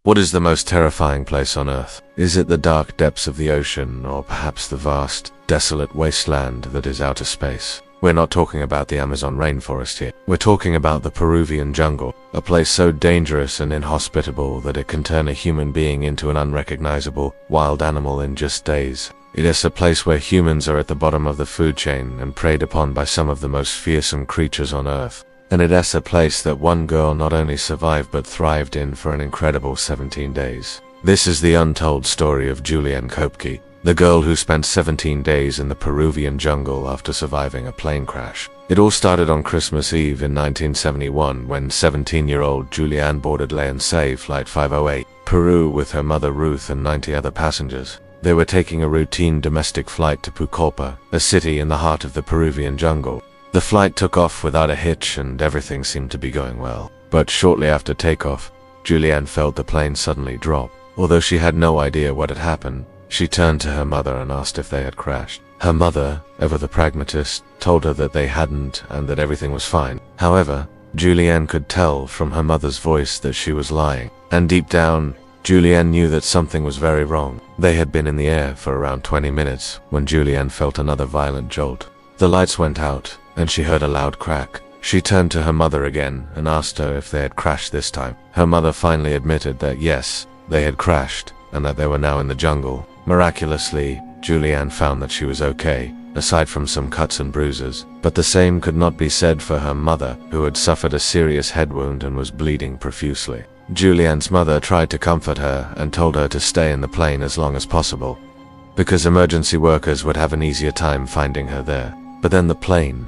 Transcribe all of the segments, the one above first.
What is the most terrifying place on Earth? Is it the dark depths of the ocean, or perhaps the vast, desolate wasteland that is outer space? We're not talking about the Amazon rainforest here. We're talking about the Peruvian jungle, a place so dangerous and inhospitable that it can turn a human being into an unrecognizable, wild animal in just days. It is a place where humans are at the bottom of the food chain and preyed upon by some of the most fearsome creatures on Earth. And it is a place that one girl not only survived but thrived in for an incredible 17 days. This is the untold story of Juliane Koepcke, the girl who spent 17 days in the Peruvian jungle after surviving a plane crash. It all started on Christmas Eve in 1971 when 17-year-old Juliane boarded Leonardo.ai Flight 508, Peru with her mother Ruth and 90 other passengers. They were taking a routine domestic flight to Pucallpa, a city in the heart of the Peruvian jungle. The flight took off without a hitch and everything seemed to be going well. But shortly after takeoff, Juliane felt the plane suddenly drop. Although she had no idea what had happened, she turned to her mother and asked if they had crashed. Her mother, ever the pragmatist, told her that they hadn't and that everything was fine. However, Juliane could tell from her mother's voice that she was lying. And deep down, Juliane knew that something was very wrong. They had been in the air for around 20 minutes when Juliane felt another violent jolt. The lights went out, and she heard a loud crack. She turned to her mother again and asked her if they had crashed this time. Her mother finally admitted that yes, they had crashed, and that they were now in the jungle. Miraculously, Juliane found that she was okay, aside from some cuts and bruises. But the same could not be said for her mother, who had suffered a serious head wound and was bleeding profusely. Juliane's mother tried to comfort her and told her to stay in the plane as long as possible, because emergency workers would have an easier time finding her there. But then the plane's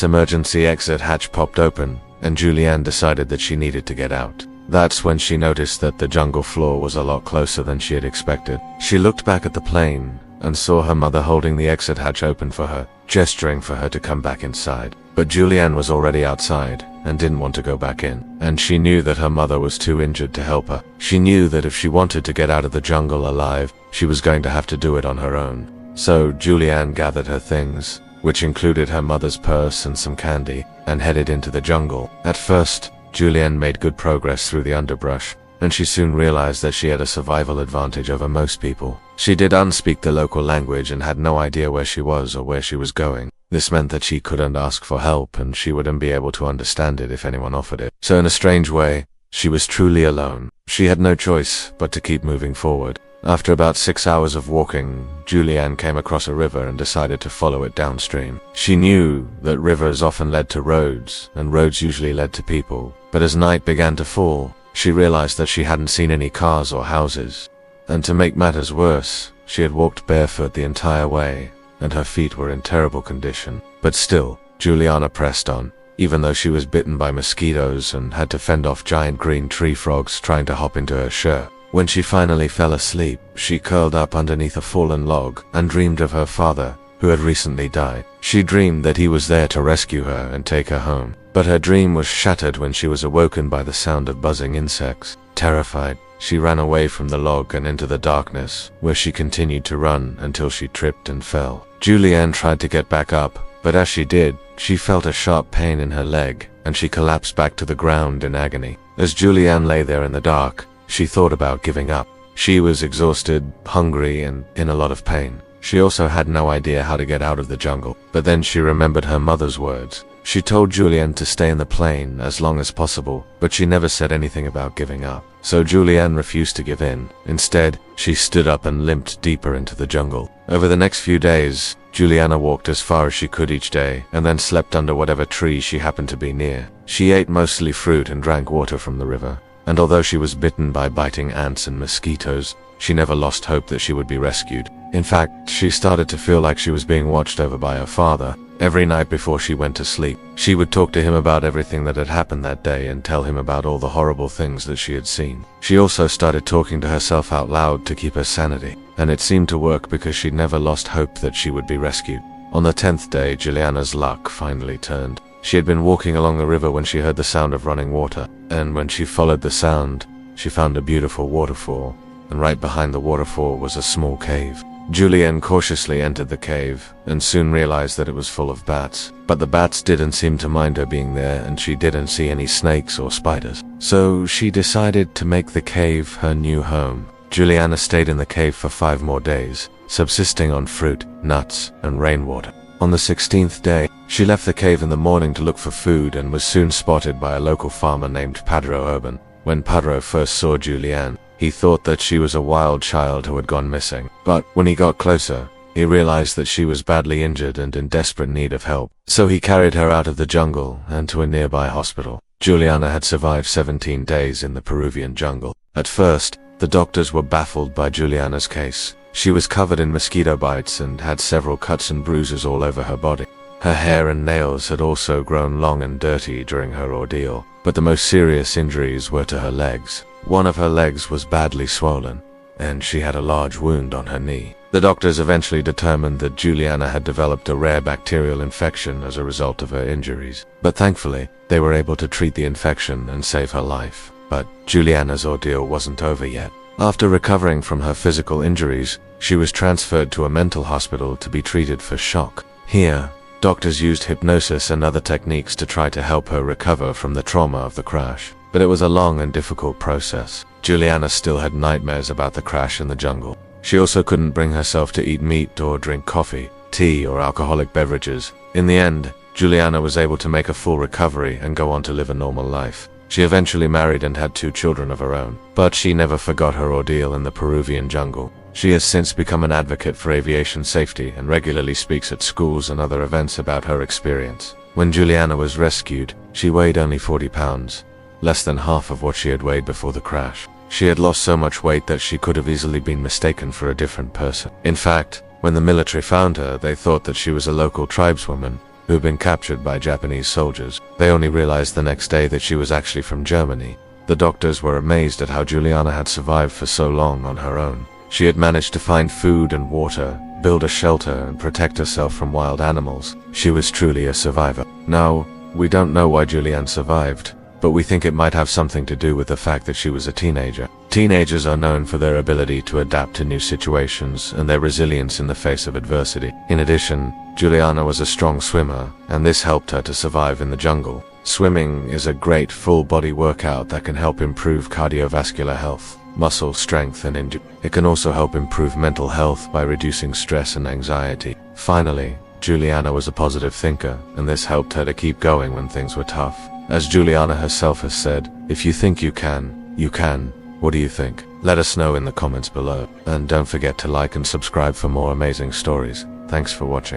emergency exit hatch popped open, and Juliane decided that she needed to get out. That's when she noticed that the jungle floor was a lot closer than she had expected. She looked back at the plane and saw her mother holding the exit hatch open for her, gesturing for her to come back inside. But Juliane was already outside and didn't want to go back in, and she knew that her mother was too injured to help her. She knew that if she wanted to get out of the jungle alive, she was going to have to do it on her own. So Juliane gathered her things, which included her mother's purse and some candy, and headed into the jungle. At first, Juliane made good progress through the underbrush, and she soon realized that she had a survival advantage over most people. She didn't speak the local language and had no idea where she was or where she was going. This meant that she couldn't ask for help, and she wouldn't be able to understand it if anyone offered it. So in a strange way, she was truly alone. She had no choice but to keep moving forward. After about 6 hours of walking, Juliane came across a river and decided to follow it downstream. She knew that rivers often led to roads, and roads usually led to people. But as night began to fall, she realized that she hadn't seen any cars or houses. And to make matters worse, she had walked barefoot the entire way, and her feet were in terrible condition. But still, Juliane pressed on, even though she was bitten by mosquitoes and had to fend off giant green tree frogs trying to hop into her shirt. When she finally fell asleep, she curled up underneath a fallen log and dreamed of her father, who had recently died. She dreamed that he was there to rescue her and take her home. But her dream was shattered when she was awoken by the sound of buzzing insects. Terrified, she ran away from the log and into the darkness, where she continued to run until she tripped and fell. Juliane tried to get back up, but as she did, she felt a sharp pain in her leg, and she collapsed back to the ground in agony. As Juliane lay there in the dark, she thought about giving up. She was exhausted, hungry, and in a lot of pain. She also had no idea how to get out of the jungle. But then she remembered her mother's words. She told Juliane to stay in the plane as long as possible, but she never said anything about giving up. So Juliane refused to give in. Instead, she stood up and limped deeper into the jungle. Over the next few days, Juliane walked as far as she could each day, and then slept under whatever tree she happened to be near. She ate mostly fruit and drank water from the river. And although she was bitten by biting ants and mosquitoes, she never lost hope that she would be rescued. In fact, she started to feel like she was being watched over by her father. Every night before she went to sleep, she would talk to him about everything that had happened that day and tell him about all the horrible things that she had seen. She also started talking to herself out loud to keep her sanity, and it seemed to work because she'd never lost hope that she would be rescued. On the 10th day, Juliane's luck finally turned. She had been walking along the river when she heard the sound of running water, and when she followed the sound, she found a beautiful waterfall, and right behind the waterfall was a small cave. Juliane cautiously entered the cave and soon realized that it was full of bats. But the bats didn't seem to mind her being there, and she didn't see any snakes or spiders. So she decided to make the cave her new home. Juliane stayed in the cave for 5 more days, subsisting on fruit, nuts, and rainwater. On the 16th day, she left the cave in the morning to look for food and was soon spotted by a local farmer named Padro Urban. When Padro first saw Juliane, he thought that she was a wild child who had gone missing. But when he got closer, he realized that she was badly injured and in desperate need of help. So he carried her out of the jungle and to a nearby hospital. Juliane had survived 17 days in the Peruvian jungle. At first, the doctors were baffled by Juliane's case. She was covered in mosquito bites and had several cuts and bruises all over her body. Her hair and nails had also grown long and dirty during her ordeal, but the most serious injuries were to her legs. One of her legs was badly swollen, and she had a large wound on her knee. The doctors eventually determined that Juliane had developed a rare bacterial infection as a result of her injuries, but thankfully, they were able to treat the infection and save her life. But Juliane's ordeal wasn't over yet. After recovering from her physical injuries, she was transferred to a mental hospital to be treated for shock. Here, doctors used hypnosis and other techniques to try to help her recover from the trauma of the crash. But it was a long and difficult process. Juliane still had nightmares about the crash in the jungle. She also couldn't bring herself to eat meat or drink coffee, tea, or alcoholic beverages. In the end, Juliane was able to make a full recovery and go on to live a normal life. She eventually married and had 2 children of her own, but she never forgot her ordeal in the Peruvian jungle. She has since become an advocate for aviation safety and regularly speaks at schools and other events about her experience. When Juliane was rescued, she weighed only 40 pounds, less than half of what she had weighed before the crash. She had lost so much weight that she could have easily been mistaken for a different person. In fact, when the military found her, they thought that she was a local tribeswoman who had been captured by Japanese soldiers. They only realized the next day that she was actually from Germany. The doctors were amazed at how Juliane had survived for so long on her own. She had managed to find food and water, build a shelter, and protect herself from wild animals. She was truly a survivor. Now, we don't know why Juliane survived, but we think it might have something to do with the fact that she was a teenager. Teenagers are known for their ability to adapt to new situations and their resilience in the face of adversity. In addition, Juliane was a strong swimmer, and this helped her to survive in the jungle. Swimming is a great full-body workout that can help improve cardiovascular health, muscle strength, and endurance. It can also help improve mental health by reducing stress and anxiety. Finally, Juliane was a positive thinker, and this helped her to keep going when things were tough. As Juliane herself has said, "If you think you can, you can." What do you think? Let us know in the comments below. And don't forget to like and subscribe for more amazing stories. Thanks for watching.